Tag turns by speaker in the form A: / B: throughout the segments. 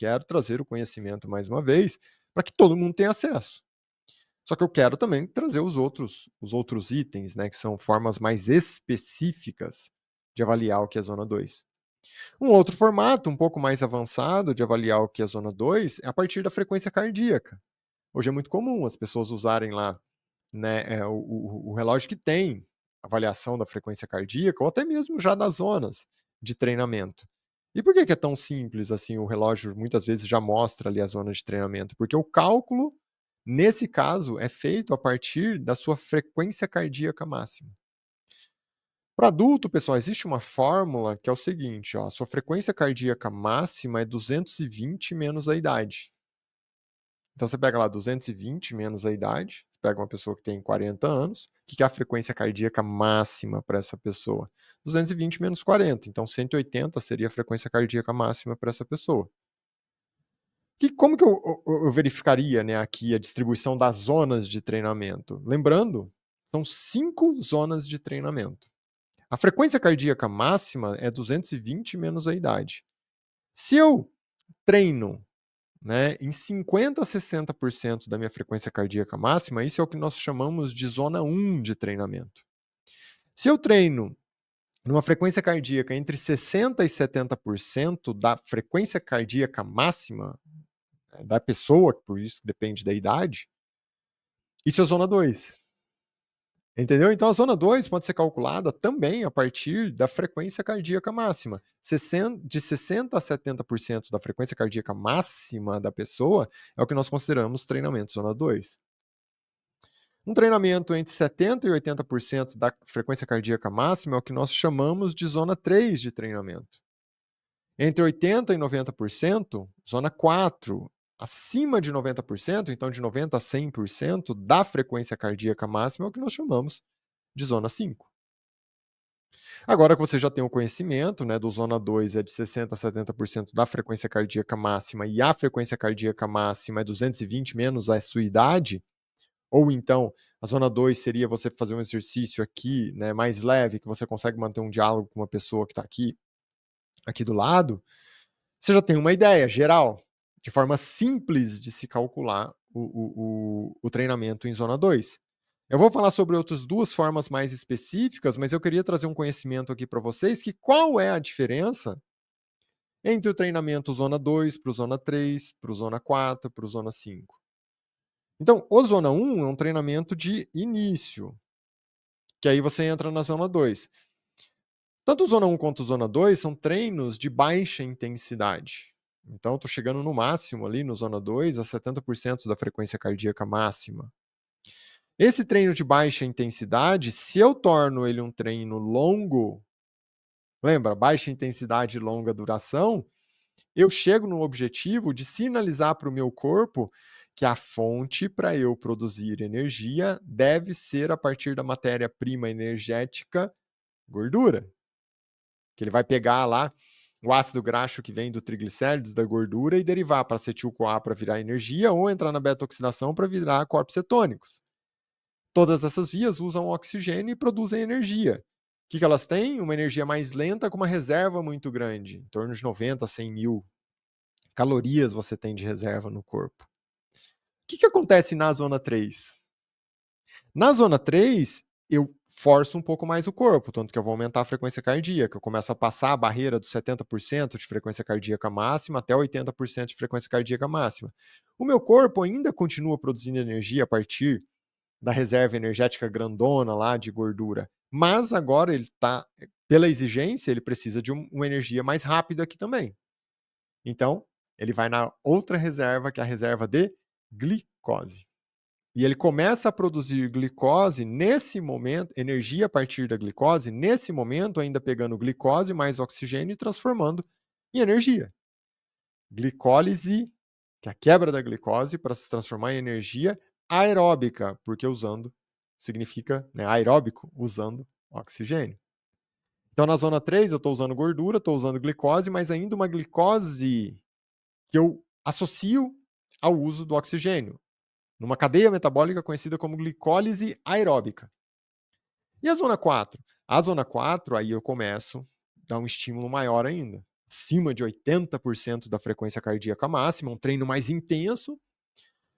A: quero trazer o conhecimento mais uma vez, para que todo mundo tenha acesso. Só que eu quero também trazer os outros itens, né, que são formas mais específicas de avaliar o que é zona 2. Um outro formato, um pouco mais avançado de avaliar o que é zona 2 é a partir da frequência cardíaca. Hoje é muito comum as pessoas usarem lá, né, o relógio que tem avaliação da frequência cardíaca ou até mesmo já das zonas de treinamento. E por que que é tão simples assim? O relógio muitas vezes já mostra ali a zona de treinamento, porque o cálculo, nesse caso, é feito a partir da sua frequência cardíaca máxima. Para adulto, pessoal, existe uma fórmula que é o seguinte, ó, a sua frequência cardíaca máxima é 220 menos a idade. Então você pega lá 220 menos a idade, você pega uma pessoa que tem 40 anos, o que é a frequência cardíaca máxima para essa pessoa? 220 menos 40, então 180 seria a frequência cardíaca máxima para essa pessoa. Como que eu verificaria, né, aqui a distribuição das zonas de treinamento? Lembrando, são 5 zonas de treinamento. A frequência cardíaca máxima é 220 menos a idade. Se eu treino, né, em 50 a 60% da minha frequência cardíaca máxima, isso é o que nós chamamos de zona 1 de treinamento. Se eu treino numa frequência cardíaca entre 60 e 70% da frequência cardíaca máxima, da pessoa, por isso depende da idade, isso é zona 2. Entendeu? Então a zona 2 pode ser calculada também a partir da frequência cardíaca máxima. De 60 a 70% da frequência cardíaca máxima da pessoa é o que nós consideramos treinamento zona 2. Um treinamento entre 70 e 80% da frequência cardíaca máxima é o que nós chamamos de zona 3 de treinamento. Entre 80 e 90%, zona 4. Acima de 90%, então de 90 a 100% da frequência cardíaca máxima é o que nós chamamos de zona 5. Agora que você já tem o conhecimento, né, do zona 2 é de 60 a 70% da frequência cardíaca máxima e a frequência cardíaca máxima é 220 menos a sua idade, ou então a zona 2 seria você fazer um exercício aqui, né, mais leve, que você consegue manter um diálogo com uma pessoa que está aqui do lado, você já tem uma ideia geral, de forma simples de se calcular o treinamento em zona 2. Eu vou falar sobre outras 2 formas mais específicas, mas eu queria trazer um conhecimento aqui para vocês que qual é a diferença entre o treinamento zona 2 para o zona 3, para o zona 4, para o zona 5. Então, o zona 1 é um treinamento de início, que aí você entra na zona 2. Tanto o zona 1 quanto o zona 2 são treinos de baixa intensidade. Então, eu estou chegando no máximo ali no zona 2 a 70% da frequência cardíaca máxima. Esse treino de baixa intensidade, se eu torno ele um treino longo, lembra, baixa intensidade e longa duração, eu chego no objetivo de sinalizar para o meu corpo que a fonte para eu produzir energia deve ser a partir da matéria-prima energética gordura. Que ele vai pegar lá o ácido graxo que vem do triglicérides, da gordura, e derivar para acetil-CoA para virar energia ou entrar na beta-oxidação para virar corpos cetônicos. Todas essas vias usam oxigênio e produzem energia. O que elas têm? Uma energia mais lenta com uma reserva muito grande, em torno de 90 a 100 mil calorias você tem de reserva no corpo. O que acontece na zona 3? Na zona 3, eu forço um pouco mais o corpo, tanto que eu vou aumentar a frequência cardíaca, eu começo a passar a barreira dos 70% de frequência cardíaca máxima até 80% de frequência cardíaca máxima. O meu corpo ainda continua produzindo energia a partir da reserva energética grandona lá de gordura, mas agora ele está, pela exigência, ele precisa de uma energia mais rápida aqui também. Então, ele vai na outra reserva, que é a reserva de glicose. E ele começa a produzir glicose nesse momento, energia a partir da glicose, nesse momento ainda pegando glicose mais oxigênio e transformando em energia. Glicólise, que é a quebra da glicose para se transformar em energia aeróbica, porque usando significa, né, aeróbico, usando oxigênio. Então na zona 3 eu estou usando gordura, estou usando glicose, mas ainda uma glicose que eu associo ao uso do oxigênio, numa cadeia metabólica conhecida como glicólise aeróbica. E a zona 4? A zona 4, aí eu começo a dar um estímulo maior ainda. acima de 80% da frequência cardíaca máxima, um treino mais intenso.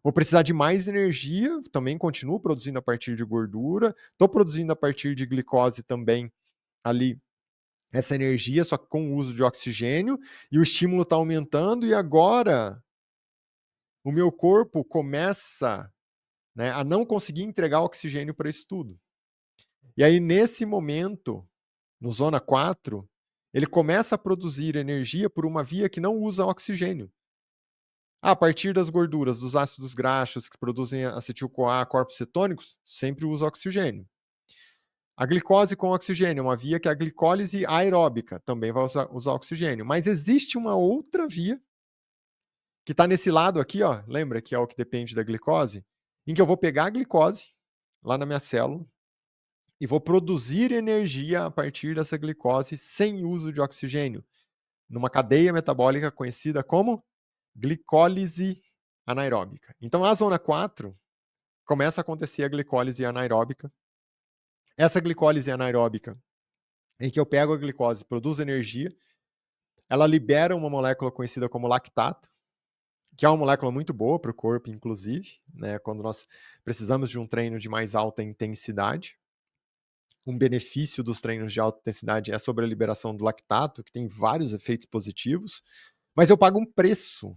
A: Vou precisar de mais energia, também continuo produzindo a partir de gordura, estou produzindo a partir de glicose também ali essa energia, só que com o uso de oxigênio, e o estímulo está aumentando, e agora o meu corpo começa, né, a não conseguir entregar oxigênio para isso tudo. E aí, nesse momento, no zona 4, ele começa a produzir energia por uma via que não usa oxigênio. A partir das gorduras, dos ácidos graxos que produzem acetil-CoA, corpos cetônicos, sempre usa oxigênio. A glicose com oxigênio é uma via que é a glicólise aeróbica, também vai usar oxigênio. Mas existe uma outra via, que está nesse lado aqui, ó, lembra que é o que depende da glicose? Em que eu vou pegar a glicose, lá na minha célula, e vou produzir energia a partir dessa glicose sem uso de oxigênio, numa cadeia metabólica conhecida como glicólise anaeróbica. Então, a zona 4 começa a acontecer a glicólise anaeróbica. Essa glicólise anaeróbica, em que eu pego a glicose, produzo energia, ela libera uma molécula conhecida como lactato, que é uma molécula muito boa para o corpo, inclusive, né, quando nós precisamos de um treino de mais alta intensidade. Um benefício dos treinos de alta intensidade é sobre a liberação do lactato, que tem vários efeitos positivos, mas eu pago um preço,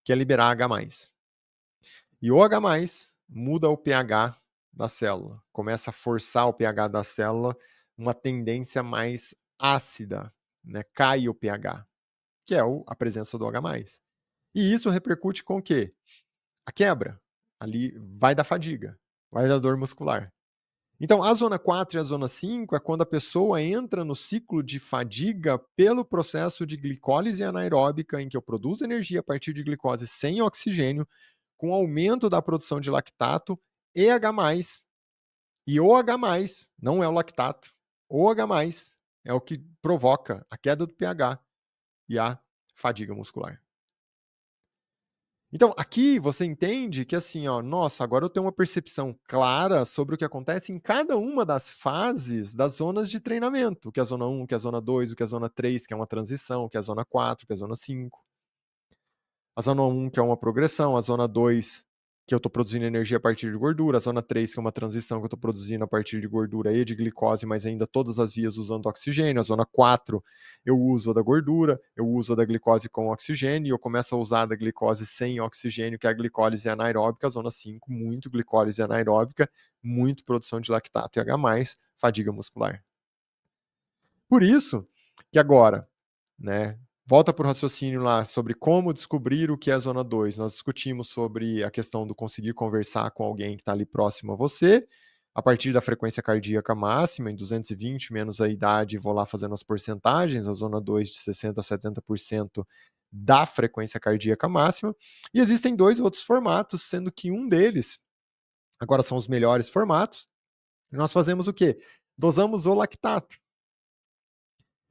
A: que é liberar H+. E o H+, muda o pH da célula, começa a forçar o pH da célula uma tendência mais ácida, né? Cai o pH, que é a presença do H+. E isso repercute com o quê? A quebra. Ali vai da fadiga, vai da dor muscular. Então, a zona 4 e a zona 5 é quando a pessoa entra no ciclo de fadiga pelo processo de glicólise anaeróbica, em que eu produzo energia a partir de glicose sem oxigênio, com aumento da produção de lactato e H+. E o H+, não é o lactato, o H+, é o que provoca a queda do pH e a fadiga muscular. Então, aqui você entende que assim, ó, nossa, agora eu tenho uma percepção clara sobre o que acontece em cada uma das fases das zonas de treinamento, o que é a zona 1, o que é a zona 2, o que é a zona 3, que é uma transição, o que é a zona 4, o que é a zona 5. A zona 1, que é uma progressão, a zona 2, que eu estou produzindo energia a partir de gordura, a zona 3, que é uma transição que eu estou produzindo a partir de gordura e de glicose, mas ainda todas as vias usando oxigênio, a zona 4, eu uso a da gordura, eu uso a da glicose com oxigênio, e eu começo a usar a da glicose sem oxigênio, que é a glicólise anaeróbica, a zona 5, muito glicólise anaeróbica, muito produção de lactato e H+, fadiga muscular. Por isso que agora, né, volta para o raciocínio lá sobre como descobrir o que é a zona 2. Nós discutimos sobre a questão do conseguir conversar com alguém que está ali próximo a você, a partir da frequência cardíaca máxima, em 220 menos a idade, vou lá fazendo as porcentagens, a zona 2 de 60% a 70% da frequência cardíaca máxima. E existem dois outros formatos, sendo que um deles, agora são os melhores formatos, nós fazemos o quê? Dosamos o lactato.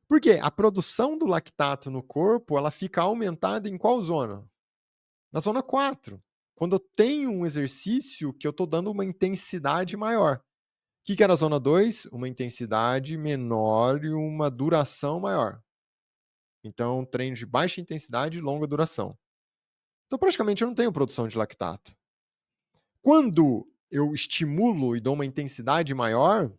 A: Por quê? A produção do lactato no corpo, ela fica aumentada em qual zona? Na zona 4. Quando eu tenho um exercício que eu estou dando uma intensidade maior. O que era a zona 2? Uma intensidade menor e uma duração maior. Então, treino de baixa intensidade e longa duração. Então, praticamente, eu não tenho produção de lactato. Quando eu estimulo e dou uma intensidade maior,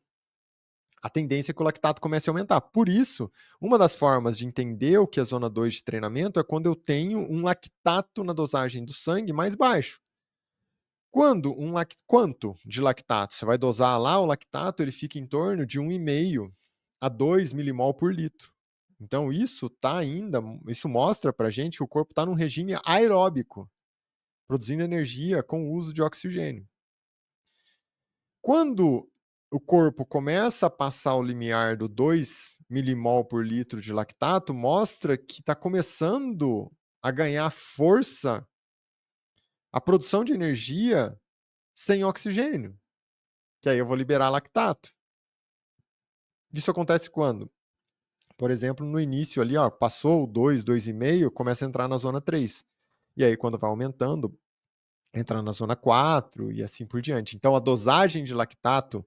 A: a tendência é que o lactato comece a aumentar. Por isso, uma das formas de entender o que é zona 2 de treinamento é quando eu tenho um lactato na dosagem do sangue mais baixo. Quanto de lactato? Você vai dosar lá, o lactato ele fica em torno de 1,5 a 2 milimol por litro. Então, isso mostra para a gente que o corpo está num regime aeróbico, produzindo energia com o uso de oxigênio. Quando o corpo começa a passar o limiar do 2 milimol por litro de lactato, mostra que está começando a ganhar força a produção de energia sem oxigênio, que aí eu vou liberar lactato. Isso acontece quando? Por exemplo, no início ali, ó, passou o 2, 2,5, começa a entrar na zona 3. E aí, quando vai aumentando, entra na zona 4 e assim por diante. Então, a dosagem de lactato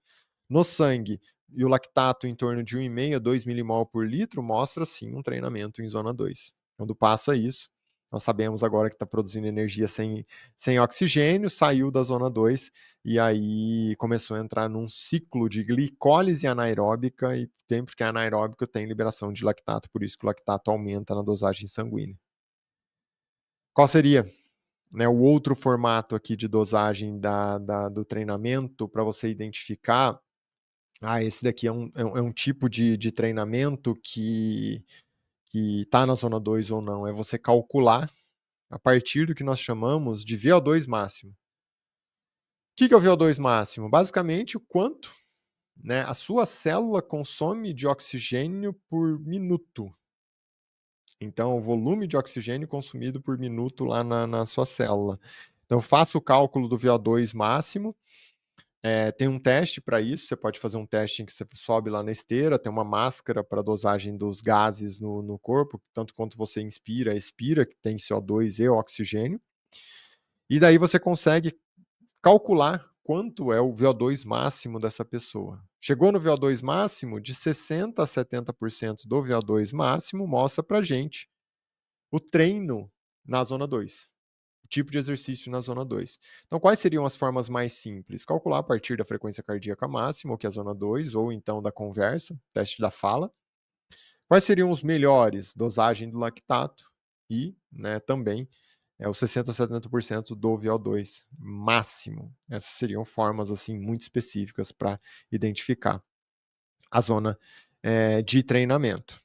A: no sangue e o lactato em torno de 1,5 a 2 milimol por litro, mostra sim um treinamento em zona 2. Quando passa isso, nós sabemos agora que está produzindo energia sem oxigênio, saiu da zona 2 e aí começou a entrar num ciclo de glicólise anaeróbica, e sempre que é anaeróbico tem liberação de lactato, por isso que o lactato aumenta na dosagem sanguínea. Qual seria, né, o outro formato aqui de dosagem do treinamento para você identificar? Esse daqui é um tipo de treinamento que está na zona 2 ou não. É você calcular a partir do que nós chamamos de VO2 máximo. O que é o VO2 máximo? Basicamente, o quanto, né, a sua célula consome de oxigênio por minuto. Então, o volume de oxigênio consumido por minuto lá na sua célula. Então, faça o cálculo do VO2 máximo. Tem um teste para isso, você pode fazer um teste em que você sobe lá na esteira, tem uma máscara para dosagem dos gases no corpo, tanto quanto você inspira, expira, que tem CO2 e oxigênio. E daí você consegue calcular quanto é o VO2 máximo dessa pessoa. Chegou no VO2 máximo, de 60% a 70% do VO2 máximo mostra para gente o treino na zona 2. O tipo de exercício na zona 2. Então, quais seriam as formas mais simples? Calcular a partir da frequência cardíaca máxima, que é a zona 2, ou então da conversa, teste da fala. Quais seriam os melhores? Dosagem do lactato e, né, também os 60% a 70% do VO2 máximo. Essas seriam formas assim muito específicas para identificar a zona de treinamento.